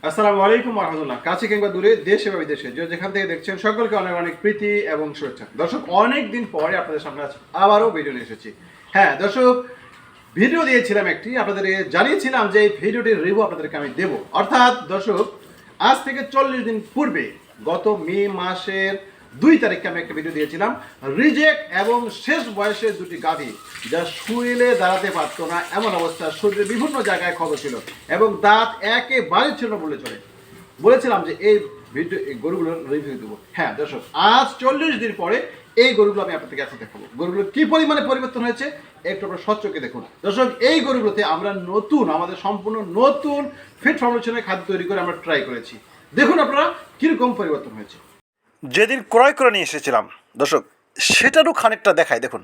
আসসালামু আলাইকুম রহমতুল্লাহ। কাছে কিংবা দূরে, দেশে বা বিদেশে যে যেখান থেকে দেখছেন সকলকে অনেক অনেক প্রীতি এবং শুভেচ্ছা। দর্শক, অনেক দিন পরে আপনাদের সামনে আবারও ভিডিও নিয়ে এসেছি। হ্যাঁ দর্শক, ভিডিও দিয়েছিলাম একটি, আপনাদের জানিয়েছিলাম যে এই ভিডিওটির রিভিউ আপনাদেরকে আমি দেব। অর্থাৎ দর্শক, আজ থেকে 40 দিন পূর্বে গত মে মাসের 2 তারিখে আমি একটা ভিডিও দিয়েছিলাম, রিজেক্ট এবং শেষ বয়সের দুটি গাভী যা শুইলে দাঁড়াতে পারতো না, এমন অবস্থা, শরীরের বিভিন্ন জায়গায় ক্ষত ছিল এবং দাঁত একেবারে ছিল বলে চলে। বলেছিলাম যে এই ভিডিও এই গরুগুলোর রিভিউ দেবো। হ্যাঁ দর্শক, আজ 40 দিন পরে এই গরুগুলো আমি আপনাদের কাছে দেখাবো। গরুগুলো কি পরিমাণে পরিবর্তন হয়েছে একটু আপনারা স্বচ্ছকে দেখুন। দর্শক, এই গরুগুলোতে আমরা আমাদের সম্পূর্ণ নতুন ফিট ফর্মুলেশনের খাদ্য তৈরি করে আমরা ট্রাই করেছি। দেখুন আপনারা কিরকম পরিবর্তন হয়েছে। যেদিন ক্রয় করে নিয়ে এসেছিলাম দর্শক, সেটারও খানিকটা দেখাই। দেখুন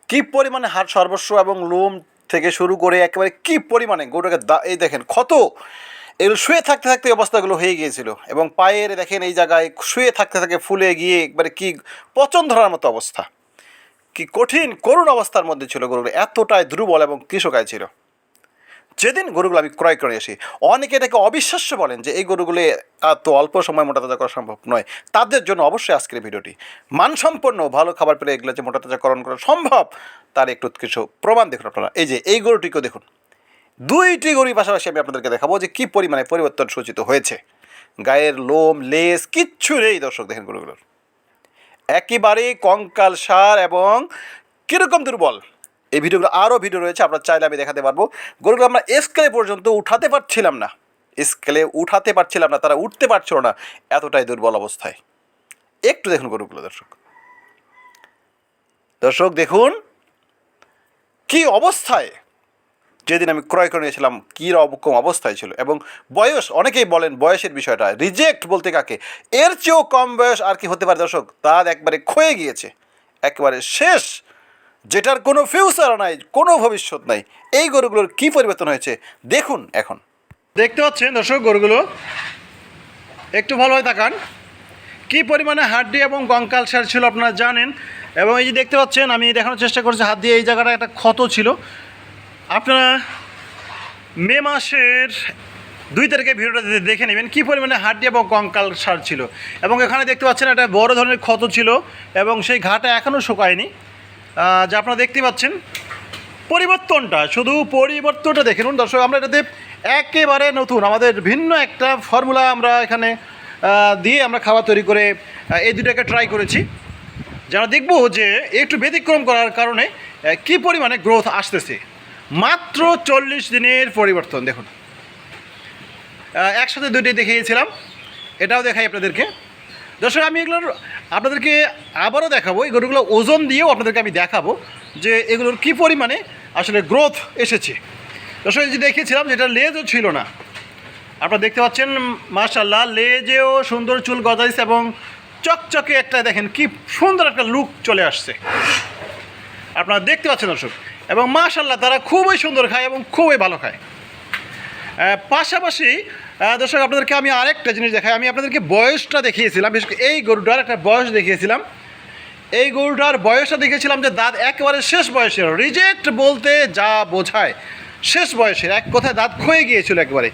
কি পরিমাণে হাড় সর্বস্ব এবং লোম থেকে শুরু করে একেবারে কি পরিমাণে গরুটাকে এই দেখেন ক্ষত, এগুলো শুয়ে থাকতে থাকতে অবস্থাগুলো হয়ে গিয়েছিল এবং পায়ের দেখেন এই জায়গায় শুয়ে থাকতে থাকে ফুলে গিয়ে একবারে কি পচন ধরার মতো অবস্থা, কি কঠিন করুণ অবস্থার মধ্যে ছিল গরুগুলো, এতটাই দুর্বল এবং কৃষকায় ছিল। যেদিন গরুগুলো আমি ক্রয় করে আসি, অনেকে এটাকে অবিশ্বাস্য বলেন যে এই গরুগুলো এত অল্প সময় মোটা তাজা করা সম্ভব নয়। তাদের জন্য অবশ্যই আজকের ভিডিওটি। মানসম্পন্ন ভালো খাবার পেলে এগুলো যে মোটা তাজাকরণ করা সম্ভব তার একটু কিছু প্রমাণ দেখুন আপনারা। এই যে এই গরুটিকেও দেখুন, দুইটি গরুর পাশাপাশি আমি আপনাদেরকে দেখাবো যে কী পরিমাণে পরিবর্তন সূচিত হয়েছে। গায়ের লোম লেজ কিচ্ছু নেই দর্শক, দেখেন গরুগুলোর একেবারেই কঙ্কাল সার এবং কীরকম দুর্বল। এই ভিডিওগুলো আরও ভিডিও রয়েছে, আপনারা চাইলে আমি দেখাতে পারবো। গরুগুলো আমরা স্কেলে পর্যন্ত উঠাতে পারছিলাম না, তারা উঠতে পারছিল না, এতটাই দুর্বল অবস্থায়। একটু দেখুন গরুগুলো দর্শক, দেখুন কি অবস্থায় যেদিন আমি ক্রয় করে নিয়েছিলাম কী রকম অবস্থায় ছিল। এবং বয়স, অনেকেই বলেন বয়সের বিষয়টা, রিজেক্ট বলতে কাকে, এর চেয়েও কম বয়স আর কি হতে পারে দর্শক। দাঁত একবারে ক্ষয়ে গিয়েছে, একেবারে শেষ, যেটার কোনো ফিউচার নাই, কোনো ভবিষ্যৎ নাই। এই গরুগুলোর কী পরিবর্তন হয়েছে দেখুন। এখন দেখতে পাচ্ছেন দর্শক, গরুগুলো একটু ভালোভাবে তাকান, কী পরিমাণে হাড্ডি এবং কঙ্কাল সার ছিল আপনারা জানেন। এবং এই যে দেখতে পাচ্ছেন, আমি দেখানোর চেষ্টা করছি হাত দিয়ে, এই জায়গাটা একটা ক্ষত ছিল। আপনারা মে মাসের 2 তারিখে ভিডিওটা দেখে নেবেন কী পরিমাণে হাড্ডি এবং কঙ্কাল সার ছিল। এবং এখানে দেখতে পাচ্ছেন একটা বড় ধরনের ক্ষত ছিল এবং সেই ঘাটা এখনও শুকায়নি, যা আপনারা দেখতে পাচ্ছেন। পরিবর্তনটা, শুধু পরিবর্তনটা দেখে নিন দর্শক। আমরা এটাতে একেবারে নতুন, আমাদের ভিন্ন একটা ফর্মুলা আমরা এখানে দিয়ে আমরা খাবার তৈরি করে এই দুটাকে ট্রাই করেছি, যেন দেখব যে একটু ব্যতিক্রম করার কারণে কী পরিমাণে গ্রোথ আসতেছে। মাত্র 40 দিনের পরিবর্তন দেখুন। একসাথে দুইটি দেখিয়েছিলাম, এটাও দেখাই আপনাদেরকে দর্শক। আমি এগুলোর আপনাদেরকে আবারও দেখাবো, এই গরুগুলো ওজন দিয়েও আপনাদেরকে আমি দেখাবো যে এগুলোর কী পরিমাণে আসলে গ্রোথ এসেছে। দর্শক যে দেখিয়েছিলাম যেটা লেজও ছিল না, আপনারা দেখতে পাচ্ছেন মাশাআল্লাহ, লেজেও সুন্দর চুল গজাইছে এবং চকচকে একটা দেখেন কি সুন্দর একটা লুক চলে আসছে, আপনারা দেখতে পাচ্ছেন দর্শক। এবং মাশাআল্লাহ তারা খুবই সুন্দর খায় এবং খুবই ভালো খায়। পাশাপাশি দর্শক আপনাদেরকে আমি আরেকটা জিনিস দেখাই, আমি আপনাদেরকে বয়সটা দেখিয়েছিলাম, বিশেষ করে এই গরুটার একটা বয়স দেখিয়েছিলাম। এই গরুটার বয়সটা দেখেছিলাম যে দাঁত একেবারে শেষ বয়সের, রিজেক্ট বলতে যা বোঝায় শেষ বয়সের, এক কথায় দাঁত ক্ষয়ে গিয়েছিল একবারে।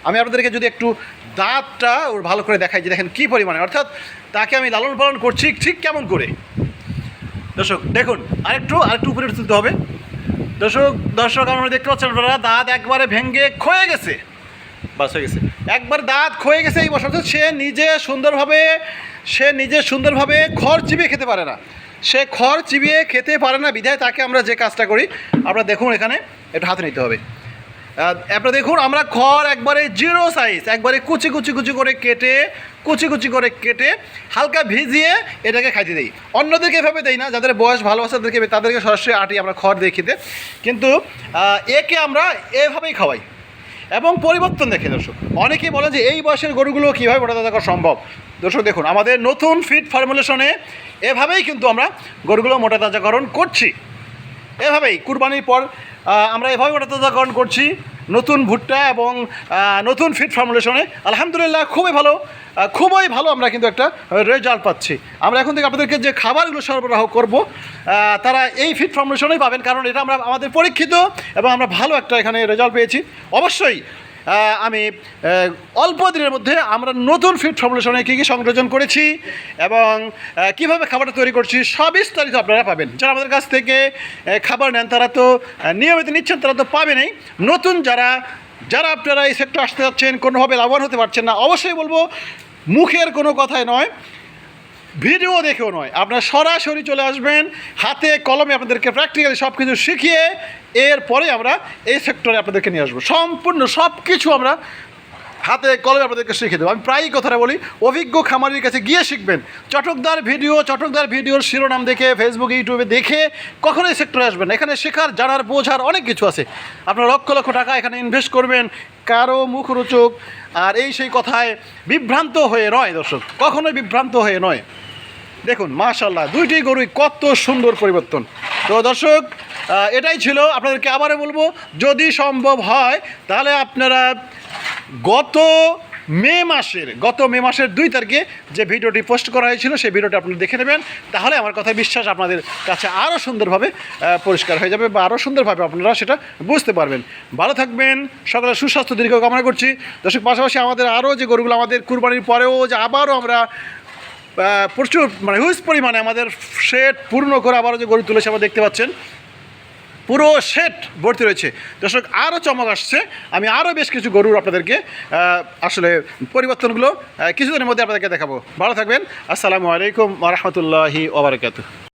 আমি আপনাদেরকে যদি একটু দাঁতটা ওর ভালো করে দেখাই যে দেখেন কী পরিমাণে, অর্থাৎ তাকে আমি লালন পালন করছি ঠিক কেমন করে। দর্শক দেখুন, আরেকটু উপরে তুলতে হবে দর্শক আমরা দেখতে পাচ্ছেন আপনারা, দাঁত একবারে ভেঙে ক্ষয়ে গেছে, বাস হয়ে গেছে, একবার দাঁত ক্ষয়ে গেছে। এই বছর সে নিজে সুন্দরভাবে খড় চিবিয়ে খেতে পারে না, বিধায় তাকে আমরা যে কাজটা করি, আপনারা দেখুন এখানে একটু হাতে নিতে হবে। আপনারা দেখুন, আমরা খড় একবারে 0 সাইজ, একবারে কুচি করে কেটে হালকা ভিজিয়ে এটাকে খাইতে দিই। অন্যদেরকে এভাবে দেই না, যাদের বয়স ভালো আছে তাদেরকে সরাসরি আটি আমরা খড় দিয়ে খেতে, কিন্তু একে আমরা এভাবেই খাওয়াই। এবং পরিবর্তন দেখে দর্শক, অনেকেই বলেন যে এই বয়সের গরুগুলো কীভাবে মোটা তাজা করা সম্ভব। দর্শক দেখুন, আমাদের নতুন ফিট ফর্মুলেশনে এভাবেই কিন্তু আমরা গরুগুলো মোটা তাজাকরণ করছি। এভাবেই কুরবানির পর আমরা এভাবে মোটা তাজাকরণ করছি, নতুন ভুট্টা এবং নতুন ফিট ফর্মুলেশনে। আলহামদুলিল্লাহ খুবই ভালো আমরা কিন্তু একটা রেজাল্ট পাচ্ছি। আমরা এখন থেকে আপনাদেরকে যে খাবারগুলো সরবরাহ করব তারা এই ফিট ফর্মুলেশনেই পাবেন, কারণ এটা আমাদের পরীক্ষিত এবং আমরা ভালো একটা এখানে রেজাল্ট পেয়েছি। অবশ্যই আমি অল্প দিনের মধ্যে আমরা নতুন ফিড ফর্মুলেশনে কী কী সংযোজন করেছি এবং কীভাবে খাবারটা তৈরি করছি সব বিস্তারিত আপনারা পাবেন। যারা আমাদের কাছ থেকে খাবার নেন তারা তো নিয়মিত নিচ্ছেন, তারা তো পাবেনই। নতুন যারা আপনারা এই সেক্টর আসতে যাচ্ছেন, কোনোভাবে লাভবান হতে পারছেন না, অবশ্যই বলবো মুখের কোনো কথাই নয়, ভিডিও দেখেও নয়, আপনারা সরাসরি চলে আসবেন, হাতে কলমে আপনাদেরকে প্র্যাকটিক্যালি সব কিছু শিখিয়ে এরপরে আমরা এই সেক্টরে আপনাদেরকে নিয়ে আসবো। সম্পূর্ণ সব কিছু আমরা হাতে কলমে আপনাদেরকে শিখিয়ে দেবো। আমি প্রায়ই কথাটা বলি, অভিজ্ঞ খামারির কাছে গিয়ে শিখবেন। চটকদার ভিডিওর শিরোনাম দেখে ফেসবুক ইউটিউবে দেখে কখনোই সেক্টরে আসবেন। এখানে শেখার, জানার, বোঝার অনেক কিছু আছে। আপনারা লক্ষ লক্ষ টাকা এখানে ইনভেস্ট করবেন, কারো মুখরোচক আর এই সেই কথায় বিভ্রান্ত হয়ে নয় দর্শক, কখনোই বিভ্রান্ত হয়ে নয়। দেখুন মাশাআল্লাহ, দুইটি গরুই কত সুন্দর পরিবর্তন। তো দর্শক, এটাই ছিল। আপনাদেরকে আবারও বলবো, যদি সম্ভব হয় তাহলে আপনারা গত মে মাসের 2 তারিখে যে ভিডিওটি পোস্ট করা হয়েছিল সেই ভিডিওটি আপনারা দেখে নেবেন। তাহলে আমার কথা বিশ্বাস আপনাদের কাছে আরও সুন্দরভাবে পরিষ্কার হয়ে যাবে বা আরও সুন্দরভাবে আপনারা সেটা বুঝতে পারবেন। ভালো থাকবেন, সকলের সুস্বাস্থ্য দীর্ঘ কামনা করছি দর্শক। পাশাপাশি আমাদের আরও যে গরুগুলো আমাদের কুরবানির পরেও যে আবারও আমরা প্রচুর হিউজ পরিমাণে আমাদের শেড পূর্ণ করে আবারও যে গরু তুলেছে আমরা দেখতে পাচ্ছেন, পুরো সেট ভর্তি রয়েছে দর্শক। আরও চমক আসছে, আমি আরও বেশ কিছু গরুর আপনাদেরকে আসলে পরিবর্তনগুলো কিছুদিনের মধ্যে আপনাদেরকে দেখাবো। ভালো থাকবেন, আসসালামু আলাইকুম ওয়া রাহমাতুল্লাহি ওয়া বারাকাতুহু।